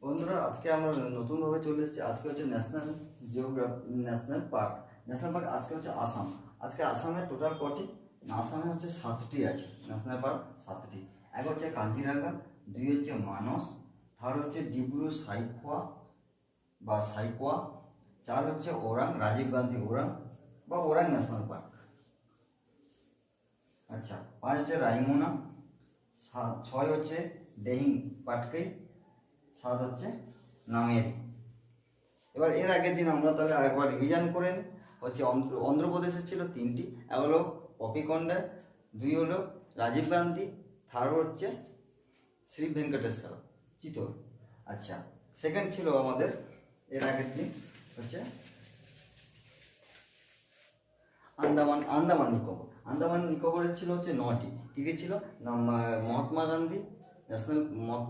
বন্ধুরা, আজকে আমরা নতুনভাবে চলে এসেছি। আজকে হচ্ছে ন্যাশনাল পার্ক। আজকে হচ্ছে আসাম। আজকে আসামের টোটাল কটি? আসামে হচ্ছে 7টি আছে ন্যাশনাল পার্ক, 7টি। এক হচ্ছে কাজিরাঙ্গা, 2 হচ্ছে মানস, 3 হচ্ছে ডিব্রু সাইকোয়া, 4 হচ্ছে ওরাং, রাজীব গান্ধী ওরাং বা ওরাং ন্যাশনাল পার্ক। আচ্ছা, 5 হচ্ছে রাইমোনা, 6 হচ্ছে দেহিং পাটকাই, 7 হচ্ছে নামেরি। এবার এর আগের দিন আমরা তাহলে আরেকবার রিভিশন করে নিই। হচ্ছে অন্ধ্রপ্রদেশে ছিল 3টি। এক হলো পপিকন্ডা, 2 হলো রাজীব গান্ধী, 3 হচ্ছে শ্রী ভেঙ্কটেশ্বর চিতোর। আচ্ছা, সেকেন্ড ছিল আমাদের এর আগের দিন হচ্ছে আন্দামান নিকোবরের ছিল হচ্ছে 9টি। কী কী ছিল না? মহাত্মা গান্ধী ন্যাশনাল